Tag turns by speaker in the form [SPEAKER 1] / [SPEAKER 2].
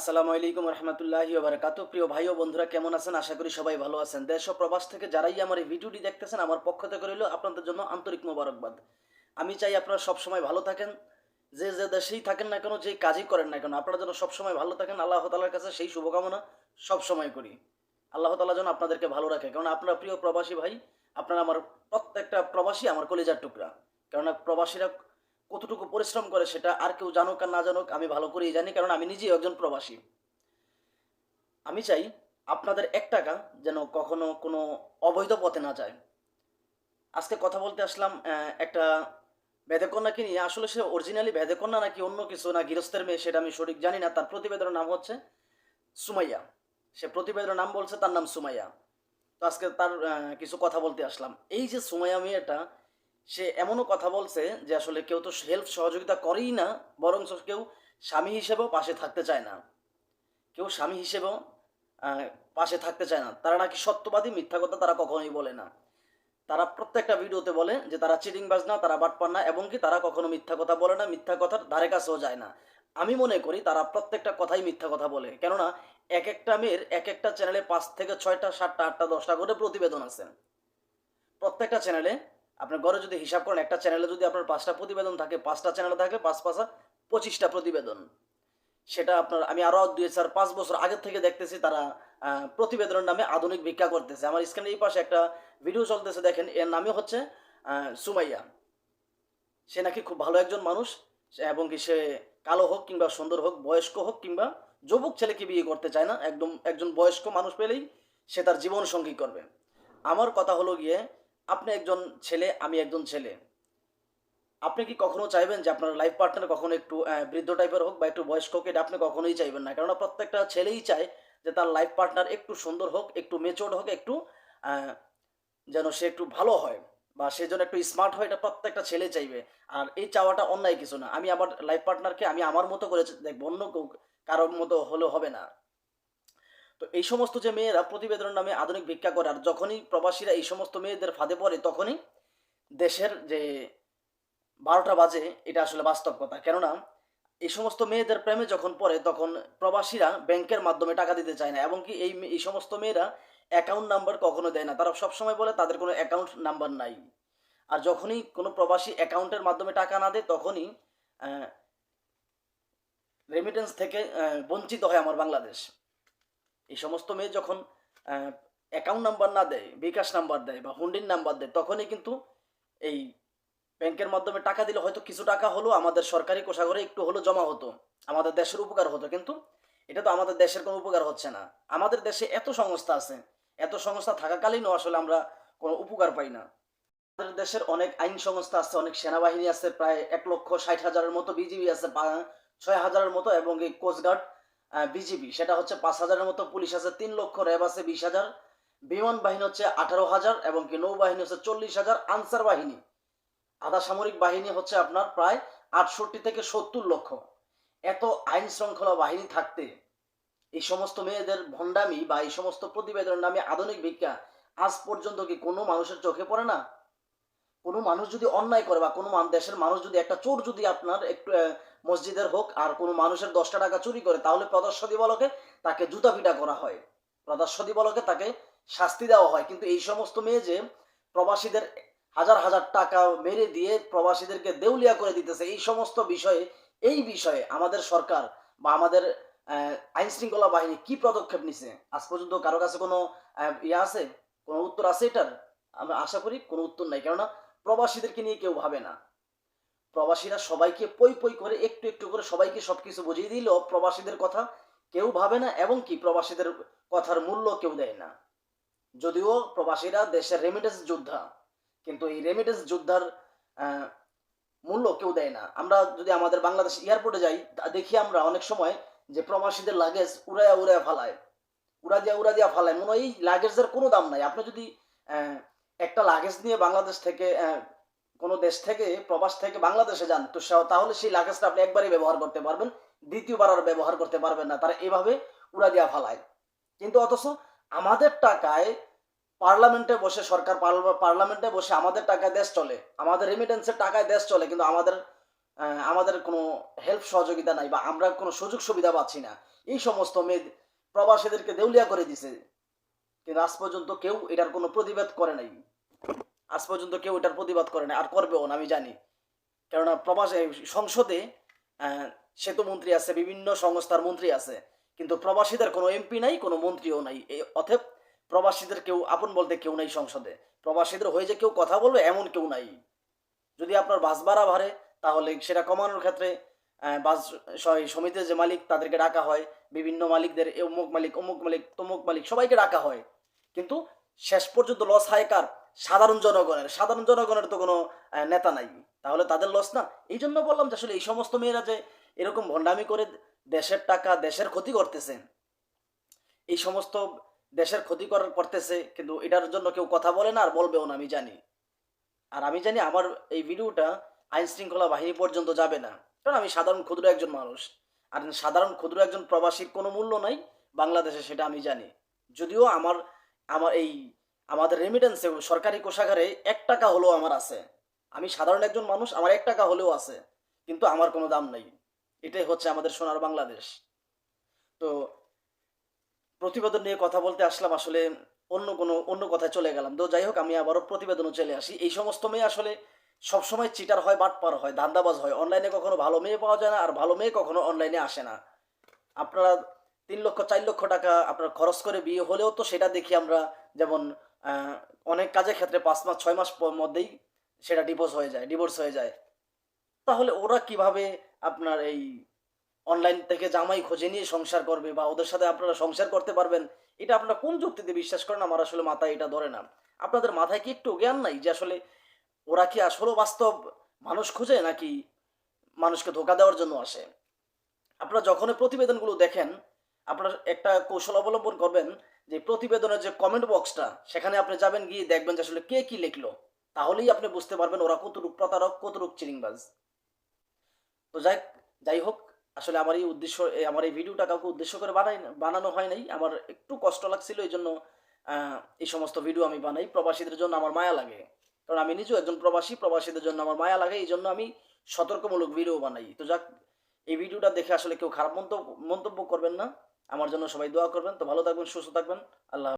[SPEAKER 1] আসসালামু আলাইকুম রহমতুল্লাহি ওয়া বারাকাতুহু। প্রিয় ভাই ও বন্ধুরা কেমন আছেন? আশা করি সবাই ভালো আছেন। দেশ ও প্রবাস থেকে যারাই আমার এই ভিডিওটি দেখতেছেন আমার পক্ষ থেকে রইল আপনাদের জন্য আন্তরিক মোবারকবাদ। আমি চাই আপনারা সবসময় ভালো থাকেন। যে যে দেশেই থাকেন না কেন, যেই কাজই করেন না কেন, আপনারা যেন সবসময় ভালো থাকেন। আল্লাহ তাআলার কাছে সেই শুভকামনা সবসময় করি। আল্লাহ তাআলা যেন আপনাদেরকে ভালো রাখে। কারণ আপনারা প্রিয় প্রবাসী ভাই, আপনারা আমার প্রত্যেকটা প্রবাসী আমার কলিজার টুকরা। কেননা প্রবাসীরা কতটুকু পরিশ্রম করে সেটা আর কেউ জানুক আর না জানুক আমি ভালো করেই জানি, কারণ আমি নিজেই একজন প্রবাসী। আমি চাই আপনাদের ৳১ যেন কখনো কোনো অবৈধ পথে না যায়। আজকে কথা বলতে আসলাম একটা বেদেকন্যাকে নিয়ে। আসলে সে অরিজিনালি বেদেকন্যা নাকি অন্য কিছু, না গৃহস্থের মেয়ে, সেটা আমি সঠিক জানি না। তার প্রতিবেদনের নাম হচ্ছে সুমাইয়া। সে প্রতিবেদনের নাম বলছে তার নাম সুমাইয়া। তো আজকে তার কিছু কথা বলতে আসলাম। এই যে সুমাইয়া মেয়েটা, সে এমনও কথা বলছে যে আসলে কেউ তো হেল্প সহযোগিতা করেই না, বরঞ্চ কেউ স্বামী হিসেবেও পাশে থাকতে চায় না। কেউ স্বামী হিসেবেও আ পাশে থাকতে চায় না। তারা নাকি সত্যবাদী, মিথ্যা কথা তারা কখনোই বলে না। তারা প্রত্যেকটা ভিডিওতে বলে যে তারা চিটিংবাজ না, তারা বাটপার না, এবং কি তারা কখনো মিথ্যা কথা বলে না, মিথ্যা কথার ধারে কাছেও যায় না। আমি মনে করি তারা প্রত্যেকটা কথাই মিথ্যা কথা বলে। কেননা একেকটা মেয়ের একেকটা চ্যানেলে ৫ থেকে ৬টা, ৭টা, ৮টা, ১০টা করে প্রতিবেদন আছে। প্রত্যেকটা চ্যানেলে আপনার গড়ে যদি হিসাব করেন, একটা চ্যানেলে যদি আপনার ৫টা প্রতিবেদন থাকে, ৫টা চ্যানেলে থাকে ৫ ৫ ২৫টা প্রতিবেদন। সেটা আপনার আমি আরও ২-৪-৫ বছর আগের থেকে দেখতেছি তারা প্রতিবেদনের নামে আধুনিক ভিক্ষা করতেছে। আমার স্ক্রিনের এই পাশে একটা ভিডিও চলতেছে, দেখেন। এর নামই হচ্ছে সুমাইয়া। সে নাকি খুব ভালো একজন মানুষ। এবং কি সে কালো হোক কিংবা সুন্দর হোক, বয়স্ক হোক কিংবা যুবক ছেলেকে বিয়ে করতে চায় না। একদম একজন বয়স্ক মানুষ পেলেই সে তার জীবন সঙ্গী করবে। আমার কথা হলো গিয়ে, আপনি একজন ছেলে, আমি একজন ছেলে। আপনি কি কখনো চাইবেন যে আপনার লাইফ পার্টনার কখনো একটু বৃদ্ধ টাইপের হোক বা একটু বয়স্ক হোক? এটা আপনি কখনোই চাইবেন না। কেননা প্রত্যেকটা ছেলেই চায় যে তার লাইফ পার্টনার একটু সুন্দর হোক, একটু ম্যাচিউরড হোক, একটু আ যেন সে একটু ভালো হয় বা সে যেন একটু স্মার্ট হয়, এটা প্রত্যেকটা ছেলে চাইবে। আর এই চাওয়াটা অন্যায় কিছু না। আমি আমার লাইফ পার্টনারকে আমি আমার মতো করে দেখবো, অন্য কেউ কারোর মতো হলেও হবে না। তো এই সমস্ত যে মেয়েরা প্রতিবেদনের নামে আধুনিক ভিক্ষা করে, আর যখনই প্রবাসীরা এই সমস্ত মেয়েদের ফাঁদে পড়ে, তখনই দেশের যে ১২টা বাজে, এটা আসলে বাস্তব কথা। কেননা এই সমস্ত মেয়েদের প্রেমে যখন পড়ে, তখন প্রবাসীরা ব্যাংকের মাধ্যমে টাকা দিতে চায় না, এবং কি এই সমস্ত মেয়েরা অ্যাকাউন্ট নাম্বার কখনো দেয় না। তারা সবসময় বলে তাদের কোনো অ্যাকাউন্ট নাম্বার নাই। আর যখনই কোনো প্রবাসী অ্যাকাউন্টের মাধ্যমে টাকা না দেয়, তখনই রেমিটেন্স থেকে বঞ্চিত হয় আমার বাংলাদেশ। এই সমস্ত মেয়ে যখন অ্যাকাউন্ট নাম্বার না দেয়, বিকাশ নাম্বার দেয় বা হুন্ডির নাম্বার দেয়, তখনই কিন্তু এই ব্যাংকের মাধ্যমে টাকা দিলে হয়তো কিছু টাকা হলেও আমাদের সরকারি কোষাগারে একটু হলেও জমা হতো, আমাদের দেশের উপকার হতো। কিন্তু এটা তো আমাদের দেশের কোনো উপকার হচ্ছে না। আমাদের দেশে এত সংস্থা আছে, এত সংস্থা থাকাকালীনও আসলে আমরা কোনো উপকার পাই না। আমাদের দেশের অনেক আইন সংস্থা আছে, অনেক সেনাবাহিনী আছে, প্রায় ১,৬০,০০০-এর মতো বিজিবি আছে, ৬,০০০-এর মতো, এবং এই কোস্টগার্ড বিজিবি সেটা হচ্ছে ৫,০০০-এর মতো, পুলিশ আছে ৩,০০,০০০, র্যাব আছে ২০,০০০, বিমান বাহিনী হচ্ছে ১৮,০০০, এবং কি নৌবাহিনী হচ্ছে ৪০,০০০, আনসার বাহিনী, আধা সামরিক বাহিনী হচ্ছে আপনার প্রায় ৬৮ থেকে ৭০ লক্ষ। এত আইন শৃঙ্খলা বাহিনী থাকতে এই সমস্ত মেয়েদের ভণ্ডামি বা এই সমস্ত প্রতিবেদনের নামে আধুনিক ভিক্ষা আজ পর্যন্ত কি কোনো মানুষের চোখে পড়ে না? কোনো মানুষ যদি অন্যায় করে বা কোনো দেশের মানুষ যদি, একটা চোর যদি আপনার একটু মসজিদের হোক আর কোনো মানুষের ১০টা টাকা চুরি করে, তাহলে প্রদর্শ দিবলকে তাকে জুতা পিটা করা হয়, প্রদর্শ দিবলকে তাকে শাস্তি দেওয়া হয়। কিন্তু এই সমস্ত মেয়ে যে প্রবাসীদের হাজার হাজার টাকা মেরে দিয়ে প্রবাসীদেরকে দেউলিয়া করে দিতেছে, এই সমস্ত বিষয়ে, এই বিষয়ে আমাদের সরকার বা আমাদের আইন শৃঙ্খলা বাহিনী কি পদক্ষেপ নিছে? আজ পর্যন্ত কারো কাছে কোনো ইয়ে আছে, কোনো উত্তর আছে এটার? আমরা আশা করি কোনো উত্তর নাই। কেননা প্রবাসীদেরকে নিয়ে কেউ ভাবে না। প্রবাসীরা সবাইকে পই পই করে একটু একটু করে সবাইকে সবকিছু বুঝিয়ে দিলেও প্রবাসীদের কথা কেউ ভাবে না, এবং কি প্রবাসীদের কথার মূল্য কেউ দেয় না। যদিও প্রবাসীরা দেশের রেমিটেন্স যোদ্ধা, কিন্তু এই রেমিটেন্স যোদ্ধার আহ, মূল্য কেউ দেয় না। আমরা যদি আমাদের বাংলাদেশ এয়ারপোর্টে যাই, দেখি আমরা অনেক সময় যে প্রবাসীদের লাগেজ উড়াইয়া উড়াইয়া ফালায়, উড়া দিয়া ফালায়, মনে হয় এই লাগেজের কোনো দাম নাই। আপনি যদি আহ, একটা লাগেজ নিয়ে বাংলাদেশ থেকে কোনো দেশ থেকে, প্রবাস থেকে বাংলাদেশে যান, তো তাহলে সেই লাগেজটা আপনি একবারই ব্যবহার করতে পারবেন, দ্বিতীয়বার আর ব্যবহার করতে পারবেন না। তারা এভাবে উড়া দিয়া ফালায়। কিন্তু অথচ আমাদের টাকায় পার্লামেন্টে বসে, সরকার পার্লামেন্টে বসে আমাদের টাকায় দেশ চলে, আমাদের রেমিটেন্সের টাকায় দেশ চলে, কিন্তু আমাদের আমাদের কোনো হেল্প সহযোগিতা নাই বা আমরা কোনো সুযোগ সুবিধা পাচ্ছি না, এই সমস্ত মেয়ে প্রবাসীদেরকে দেউলিয়া করে দিছে, কিন্তু আজ পর্যন্ত কেউ এটার কোনো প্রতিবাদ করে নাই। আজ পর্যন্ত কেউ এটার প্রতিবাদ করে নাই, আর করবেও না আমি জানি। কেননা সংসদে আহ, সেতু মন্ত্রী আছে, বিভিন্ন সংস্থার মন্ত্রী আছে, কিন্তু প্রবাসীদের কোনো এমপি নাই, কোনো মন্ত্রীও নাই। অতএব প্রবাসীদের কেউ আপন বলতে কেউ নাই সংসদে। প্রবাসীদের হয়ে যে কেউ কথা বলবে এমন কেউ নাই। যদি আপনার বাস ভাড়া বাড়ে তাহলে সেটা কমানোর ক্ষেত্রে বাস সমিতির যে মালিক তাদেরকে ডাকা হয়, বিভিন্ন মালিকদের অমুক মালিক অমুক মালিক তমুক মালিক সবাইকে ডাকা হয়, কিন্তু শেষ পর্যন্ত লস হয় কার? সাধারণ জনগণের। সাধারণ জনগণের তো কোনো নেতা নাই, তাহলে তাদের লস না? এই জন্য বললাম যে আসলে এই সমস্ত মেয়েরা যে এরকম ভণ্ডামি করে দেশের টাকা দেশের ক্ষতি করতেছে, এই সমস্ত দেশের ক্ষতি করতেছে, কিন্তু এটার জন্য কেউ কথা বলে না আর বলবেও না আমি জানি। আর আমি জানি আমার এই ভিডিওটা আইন শৃঙ্খলা বাহিনী পর্যন্ত যাবে না, কারণ আমি সাধারণ ক্ষুদ্র একজন মানুষ। আর সাধারণ ক্ষুদ্র একজন প্রবাসীর কোনো মূল্য নাই বাংলাদেশে, সেটা আমি জানি। যদিও আমার আমার এই আমাদের রেমিটেন্সে সরকারি কোষাগারে 1 টাকা হলেও আমার আছে। আমি সাধারণ একজন মানুষ, আমার 1 টাকা হলেও আছে, কিন্তু আমার কোনো দাম নেই। এটাই হচ্ছে আমাদের সোনার বাংলাদেশ। তো প্রতিবেদন নিয়ে কথা বলতে আসলাম, আসলে অন্য কথায় চলে গেলাম। তো যাই হোক, আমি আবারও প্রতিবেদনে চলে আসি। এই সমস্ত মেয়ে আসলে সবসময় চিটার হয়, বাটপার হয়, ধান্দাবাজ হয়। অনলাইনে কখনো ভালো মেয়ে পাওয়া যায় না, আর ভালো মেয়ে কখনো অনলাইনে আসে না। আপনারা 3 লক্ষ 4 লক্ষ টাকা আপনার খরচ করে বিয়ে হলেও তো সেটা দেখি আমরা, যেমন আহ, অনেক কাজের ক্ষেত্রে 5 মাস 6 মাস মধ্যেই সেটা ডিভোর্স হয়ে যায়। তাহলে ওরা কিভাবে আপনার এই অনলাইন থেকে জামাই খুঁজে নিয়ে সংসার করবে, বা ওদের সাথে আপনারা সংসার করতে পারবেন? এটা আপনারা কোন যুক্তিতে বিশ্বাস করেন? আমার আসলে মাথায় এটা ধরে না। আপনাদের মাথায় কি একটু জ্ঞান নাই যে আসলে ওরা কি আসলে বাস্তব মানুষ খুঁজে, নাকি মানুষকে ধোকা দেওয়ার জন্য আসে? আপনারা যখন প্রতিবেদনগুলো দেখেন, আপনারা একটা কৌশল অবলম্বন করবেন, যে প্রতিবেদনের যে কমেন্ট বক্সটা, সেখানে আপনি যাবেন, গিয়ে দেখবেন যে আসলে কে কি লিখলো। তাহলেই আপনি বুঝতে পারবেন ওরা কতটুক প্রতারক, কতটুক চিরিংবাজ। তো যাই হোক, আসলে আমার এই ভিডিওটা কাউকে উদ্দেশ্য করে বানানো হয় নাই। আমার একটু কষ্ট লাগছিল, এই জন্য এই সমস্ত ভিডিও আমি বানাই। প্রবাসীদের জন্য আমার মায়া লাগে, কারণ আমি নিজেও একজন প্রবাসী। প্রবাসীদের জন্য আমার মায়া লাগে, এই জন্য আমি সতর্কমূলক ভিডিও বানাই। তো এই ভিডিওটা দেখে আসলে কেউ খারাপ মন্তব্য করবেন না। আমার জন্য সবাই দোয়া করবেন। তো ভালো থাকবেন, সুস্থ থাকবেন। আল্লাহ।